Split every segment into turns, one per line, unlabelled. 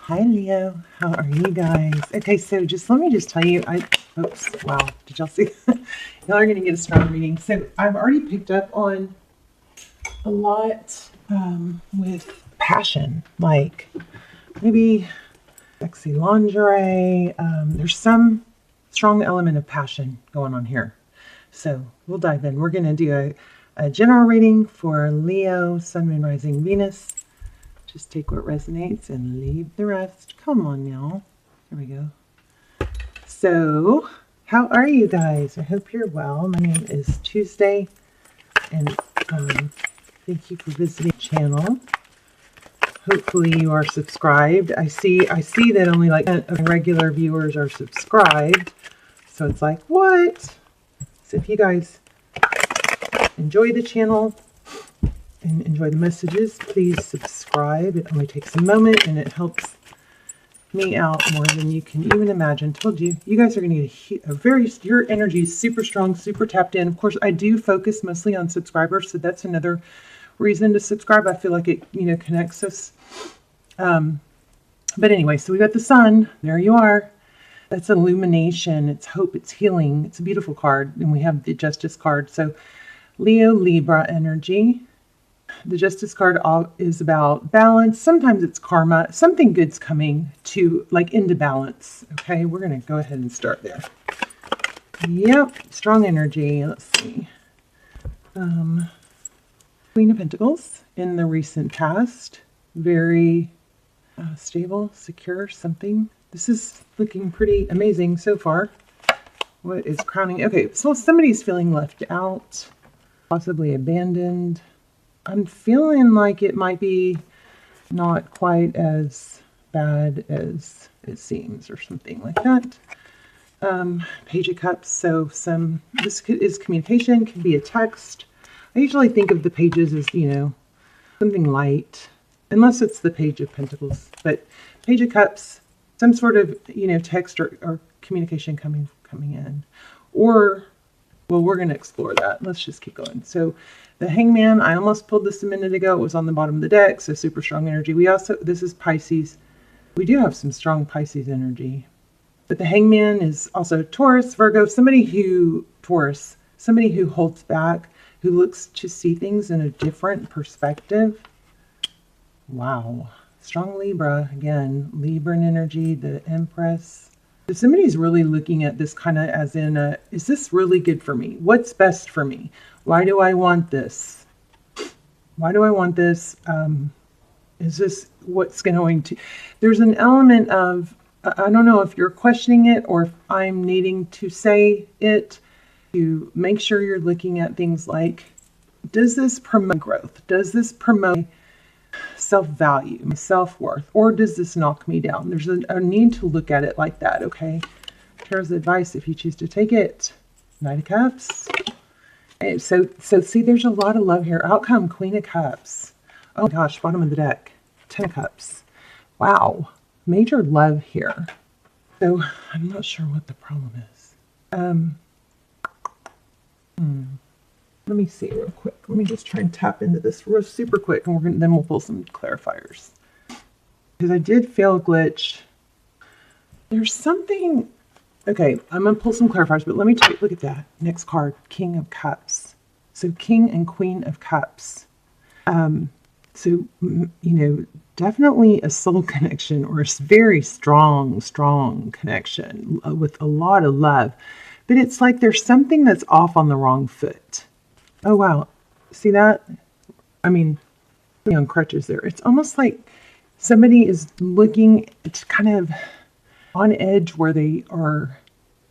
Hi Leo, how are you guys? Okay, so let me tell you, oops, wow, did y'all see? Y'all are gonna get a strong reading. So I've already picked up on a lot with passion, like maybe sexy lingerie. There's some strong element of passion going on here. So we'll dive in. We're gonna do a general reading for Leo, Sun, Moon, Rising, Venus. Just take what resonates and leave the rest. Come on now. There we go. So, how are you guys? I hope you're well. My name is Tuesday, and thank you for visiting the channel. Hopefully you are subscribed. I see that only like regular viewers are subscribed. So it's like, what? So if you guys enjoy the channel and enjoy the messages, please subscribe. It only takes a moment and it helps me out more than you can even imagine. Told you, you guys are going to get your energy is super strong, super tapped in. Of course, I do focus mostly on subscribers, so that's another reason to subscribe. I feel like it, connects us. But anyway, so we got the sun. There you are. That's illumination. It's hope. It's healing. It's a beautiful card. And we have the Justice card. So Leo, Libra energy. The Justice card is about balance. Sometimes it's karma. Something good's coming into balance. Okay, we're going to go ahead and start there. Yep, strong energy. Let's see. Queen of Pentacles in the recent past. Very stable, secure, something. This is looking pretty amazing so far. What is crowning? Okay, so somebody's feeling left out, possibly abandoned. I'm feeling like it might be not quite as bad as it seems or something like that. Page of Cups. So this is communication, can be a text. I usually think of the pages as, something light, unless it's the Page of Pentacles. But Page of Cups, some sort of, text or communication coming in. Or, well, we're going to explore that. Let's just keep going. So the Hangman, I almost pulled this a minute ago. It was on the bottom of the deck, so super strong energy. This is Pisces. We do have some strong Pisces energy. But the Hangman is also Taurus, Virgo, somebody who holds back, who looks to see things in a different perspective. Wow. Strong Libra, again, Libran energy, the Empress. So somebody's really looking at this kind of as in is this really good for me? What's best for me? Why do I want this? Why do I want this? Is this what's going to... There's an element of, I don't know if you're questioning it or if I'm needing to say it, to make sure you're looking at things like, does this promote growth? Does this promote self-value, my self-worth, or does this knock me down? There's a need to look at it like that, okay? Here's advice if you choose to take it. Knight of Cups. So see, there's a lot of love here. Outcome, Queen of Cups. Oh my gosh, bottom of the deck. 10 of Cups. Wow. Major love here. So I'm not sure what the problem is. Let me see real quick. Let me just try and tap into this real super quick, and then we'll pull some clarifiers. Because I did feel a glitch. There's something. Okay, I'm gonna pull some clarifiers, but let me look at that next card, King of Cups. So King and Queen of Cups. So definitely a soul connection or a very strong connection with a lot of love. But it's like there's something that's off on the wrong foot. Oh, wow. See that? I mean, on crutches there. It's almost like somebody is looking, it's kind of on edge where they are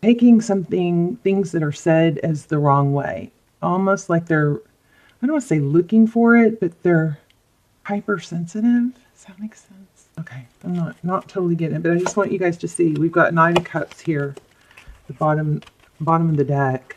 taking things that are said as the wrong way. Almost like they're, I don't want to say looking for it, but they're hypersensitive. Does that make sense? Okay. I'm not totally getting it, but I just want you guys to see. We've got Knight of Cups here, the bottom of the deck.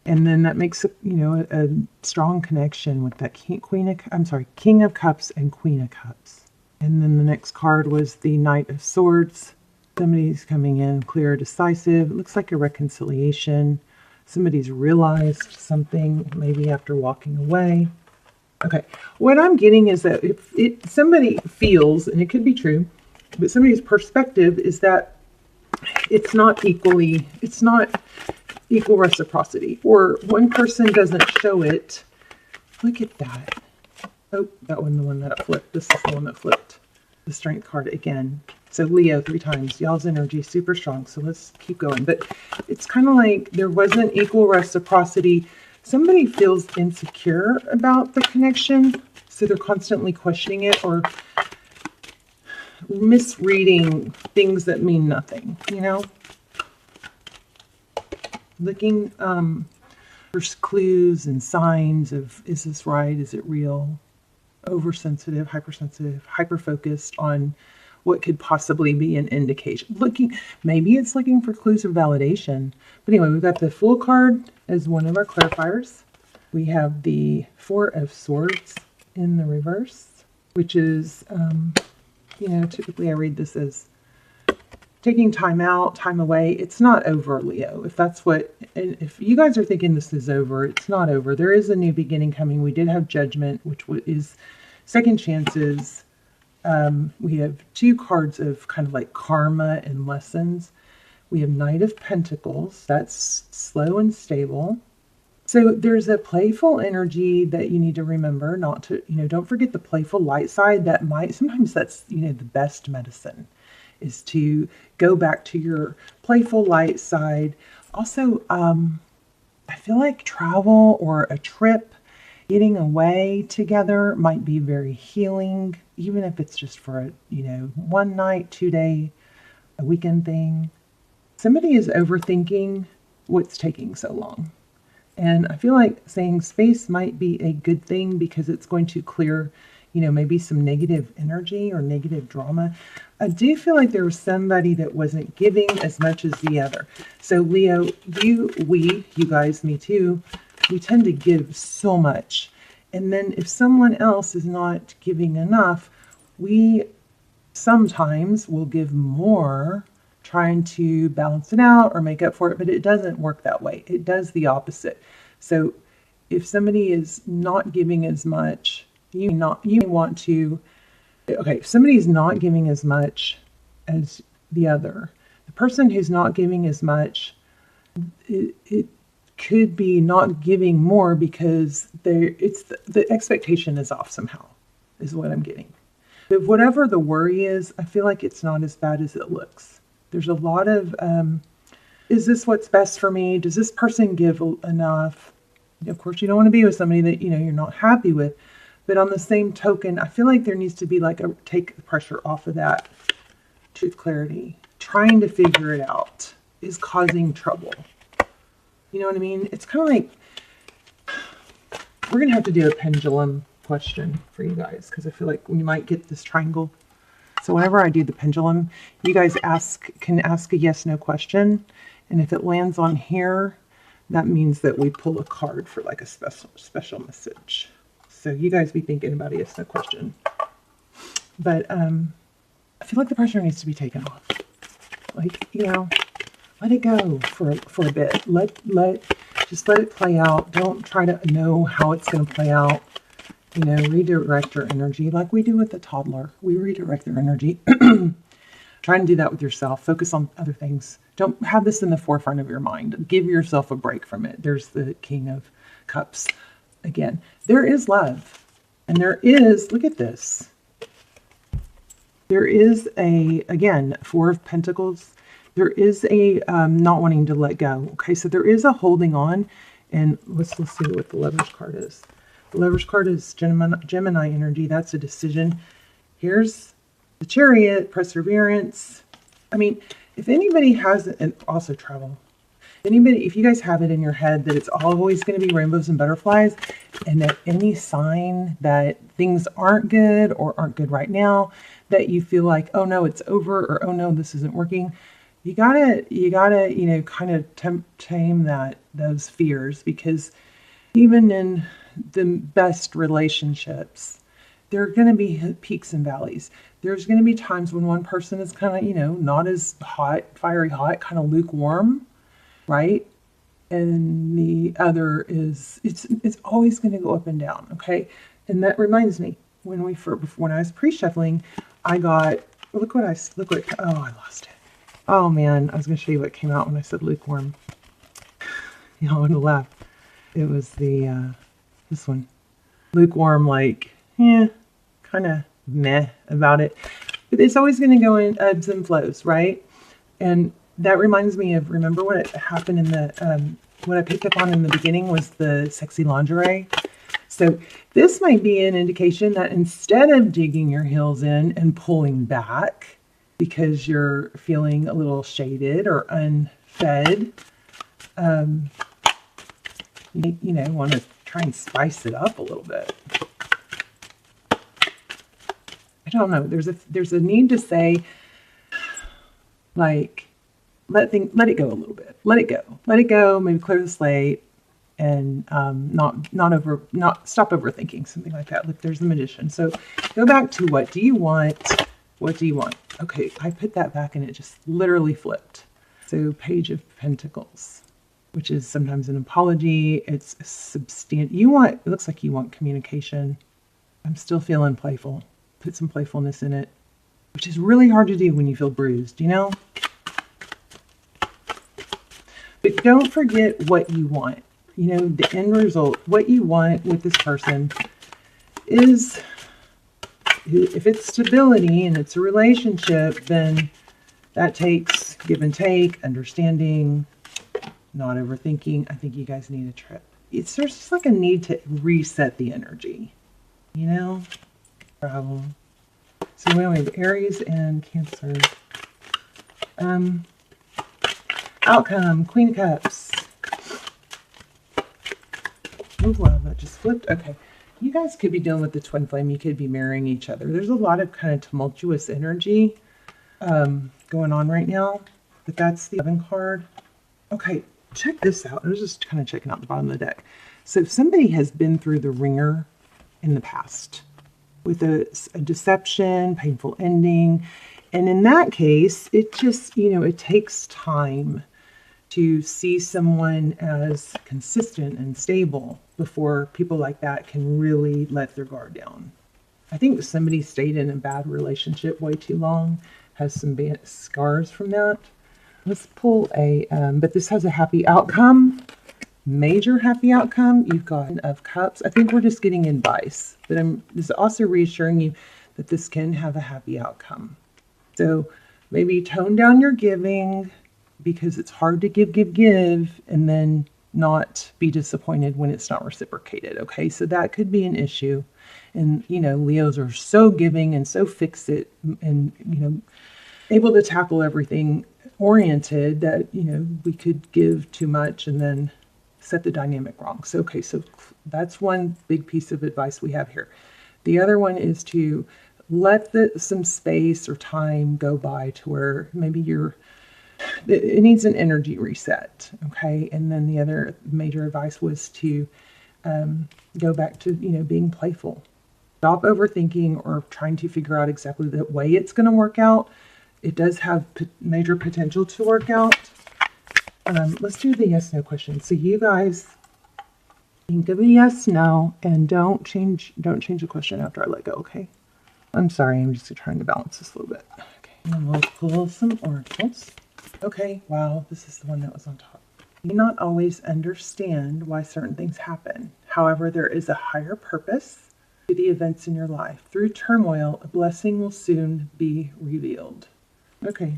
And then that makes a strong connection with that King of Cups and Queen of Cups. And then the next card was the Knight of Swords. Somebody's coming in clear, decisive. It looks like a reconciliation. Somebody's realized something maybe after walking away. Okay, what I'm getting is that if somebody feels, and it could be true, But somebody's perspective is that it's not equal reciprocity, or one person doesn't show it. Look at that. Oh, that wasn't the one that flipped. This is the one that flipped. The strength card again. So Leo 3 times. Y'all's energy is super strong. So let's keep going. But it's kind of like there wasn't equal reciprocity. Somebody feels insecure about the connection. So they're constantly questioning it or misreading things that mean nothing, you know? Looking for clues and signs of, is this right? Is it real? Oversensitive, hypersensitive, hyper-focused on what could possibly be an indication. Maybe it's looking for clues of validation. But anyway, we've got the Fool card as one of our clarifiers. We have the 4 of Swords in the reverse, which is, you know, typically I read this as taking time out, time away. It's not over, Leo. If that's what, and if you guys are thinking this is over, it's not over. There is a new beginning coming. We did have Judgment, which is second chances. We have 2 cards of kind of like karma and lessons. We have Knight of Pentacles. That's slow and stable. So there's a playful energy that you need to remember not to, you know, don't forget the playful light side. That might, sometimes that's, you know, the best medicine is to go back to your playful light side. Also, I feel like travel or a trip, getting away together might be very healing, even if it's just for a, you know, 1 night, 2 day, a weekend thing. Somebody is overthinking what's taking so long. And I feel like saying space might be a good thing because it's going to clear, you know, maybe some negative energy or negative drama. I do feel like there was somebody that wasn't giving as much as the other. So Leo, you guys, me too, we tend to give so much. And then if someone else is not giving enough, we sometimes will give more, trying to balance it out or make up for it, but it doesn't work that way. It does the opposite. So if somebody is not giving as much, you want to, okay, if somebody's not giving as much as the other, the person who's not giving as much, it could be not giving more because the expectation is off somehow, is what I'm getting. But whatever the worry is, I feel like it's not as bad as it looks. There's a lot of, is this what's best for me? Does this person give enough? Of course, you don't want to be with somebody that, you know, you're not happy with. But on the same token, I feel like there needs to be like take the pressure off of that truth clarity. Trying to figure it out is causing trouble. You know what I mean? It's kind of like, we're going to have to do a pendulum question for you guys because I feel like we might get this triangle. So whenever I do the pendulum, you guys can ask a yes/no question. And if it lands on here, that means that we pull a card for like a special message. So you guys be thinking about a yes/no question. But I feel like the pressure needs to be taken off. Like, you know, let it go for a bit. Just let it play out. Don't try to know how it's going to play out. You know, redirect your energy like we do with the toddler. We redirect their energy. Try and do that with yourself. Focus on other things. Don't have this in the forefront of your mind. Give yourself a break from it. There's the King of Cups. Again, there is love. And there is, look at this. There is again, 4 of Pentacles. There is a not wanting to let go. Okay, so there is a holding on. And let's see what the Lover's card is. The Lover's card is Gemini energy. That's a decision. Here's the Chariot, perseverance. I mean, if anybody has it, and also travel. If you guys have it in your head that it's always going to be rainbows and butterflies, and that any sign that things aren't good or aren't good right now, that you feel like, oh no, it's over, or oh no, this isn't working, you gotta, you know, kind of tame those fears, because even in the best relationships, there are going to be peaks and valleys. There's going to be times when one person is kind of, you know, not as hot, fiery hot, kind of lukewarm, right? And the other is, it's always going to go up and down, okay? And that reminds me, when I was pre-shuffling, I got oh, I lost it. Oh man, I was going to show you what came out when I said lukewarm. Y'all would laugh. It was this one. Lukewarm, like, kind of meh about it. But it's always going to go in ebbs and flows, right? And that reminds me of, remember what happened in the, what I picked up on in the beginning was the sexy lingerie. So this might be an indication that instead of digging your heels in and pulling back because you're feeling a little shaded or unfed, you know, want to try and spice it up a little bit. I don't know. There's a need to say, like, let it go a little bit. Let it go. Maybe clear the slate, and not stop overthinking, something like that. Look, there's the Magician. So go back to what do you want? What do you want? Okay, I put that back and it just literally flipped. So Page of Pentacles, which is sometimes an apology. It's substantial. It looks like you want communication. I'm still feeling playful. Put some playfulness in it, which is really hard to do when you feel bruised, you know? But don't forget what you want. You know, the end result, what you want with this person is, if it's stability and it's a relationship, then that takes give and take, understanding, not overthinking. I think you guys need a trip. There's just like a need to reset the energy, you know? Problem. So we have Aries and Cancer. Outcome, Queen of Cups. Oh, wow, that just flipped. Okay. You guys could be dealing with the twin flame. You could be marrying each other. There's a lot of kind of tumultuous energy going on right now. But that's the 7 card. Okay, check this out. I was just kind of checking out the bottom of the deck. So if somebody has been through the ringer in the past with a deception, painful ending, and in that case, it just, you know, it takes time to see someone as consistent and stable before people like that can really let their guard down. I think somebody stayed in a bad relationship way too long, has some bad scars from that. Let's pull a, but this has a happy outcome, major happy outcome. You've got Queen of Cups. I think we're just getting advice, but this is also reassuring you that this can have a happy outcome. So maybe tone down your giving, because it's hard to give, and then not be disappointed when it's not reciprocated. Okay, so that could be an issue. And, you know, Leos are so giving and so fix-it and, you know, able to tackle everything oriented that, you know, we could give too much and then set the dynamic wrong. So, okay, so that's one big piece of advice we have here. The other one is to let some space or time go by to where maybe it needs an energy reset, okay? And then the other major advice was to go back to, you know, being playful. Stop overthinking or trying to figure out exactly the way it's going to work out. It does have major potential to work out. Let's do the yes/no question. So you guys think of a yes/no and don't change the question after I let go, okay? I'm sorry, I'm just trying to balance this a little bit. Okay, and we'll pull some oracles. Okay, wow, this is the one that was on top. You may not always understand why certain things happen. However, there is a higher purpose to the events in your life. Through turmoil, a blessing will soon be revealed. Okay,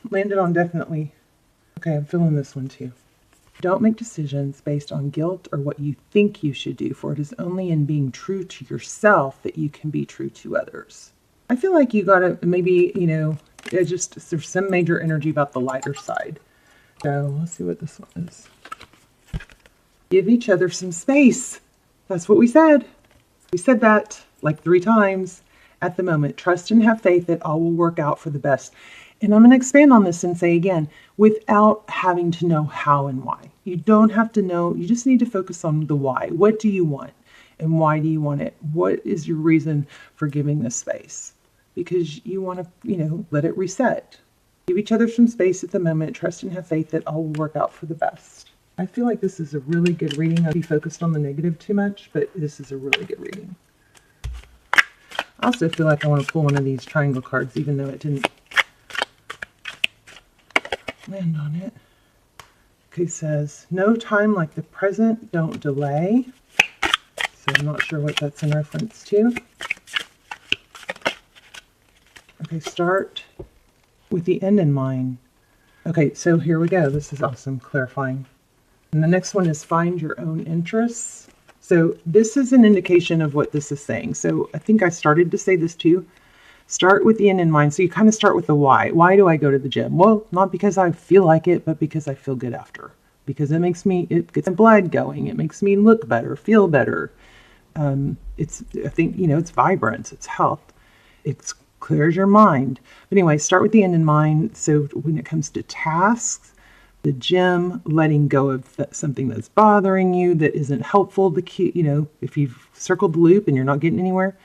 landed on definitely. Okay, I'm feeling this one too. Don't make decisions based on guilt or what you think you should do, for it is only in being true to yourself that you can be true to others. I feel like you gotta maybe, you know, there's some major energy about the lighter side. So let's see what this one is. Give each other some space. That's what we said. We said that like 3 times. At the moment, trust and have faith that all will work out for the best. And I'm going to expand on this and say again, without having to know how and why. You don't have to know. You just need to focus on the why. What do you want? And why do you want it? What is your reason for giving this space? Because you want to, you know, let it reset. Give each other some space at the moment. Trust and have faith that all will work out for the best. I feel like this is a really good reading. I'd be focused on the negative too much, but this is a really good reading. I also feel like I want to pull one of these triangle cards, even though it didn't land on it. Okay, says, no time like the present, don't delay. So I'm not sure what that's in reference to. Okay, start with the end in mind. Okay, so here we go. This is awesome, clarifying. And the next one is find your own interests. So this is an indication of what this is saying. So I think I started to say this too. Start with the end in mind. So you kind of start with the why. Why do I go to the gym? Well, not because I feel like it, but because I feel good after. Because it gets my blood going. It makes me look better, feel better. I think, it's vibrance, it's health. It clears your mind. But anyway, start with the end in mind. So when it comes to tasks, the gym, letting go of something that's bothering you, that isn't helpful, if you've circled the loop and you're not getting anywhere,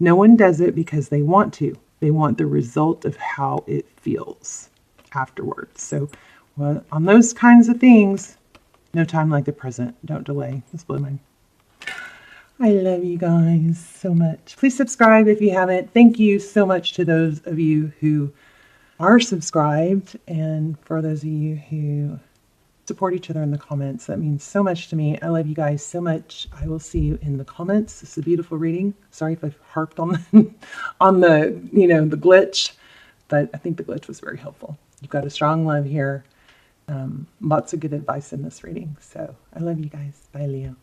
no one does it because they want to. They want the result of how it feels afterwards. So on those kinds of things, no time like the present. Don't delay. This blew my mind. I love you guys so much. Please subscribe if you haven't. Thank you so much to those of you who are subscribed, and for those of you who support each other in the comments. That means so much to me. I love you guys so much. I will see you in the comments. This is a beautiful reading. Sorry if I've harped on the, the glitch, but I think the glitch was very helpful. You've got a strong love here. Lots of good advice in this reading. So I love you guys. Bye, Leo.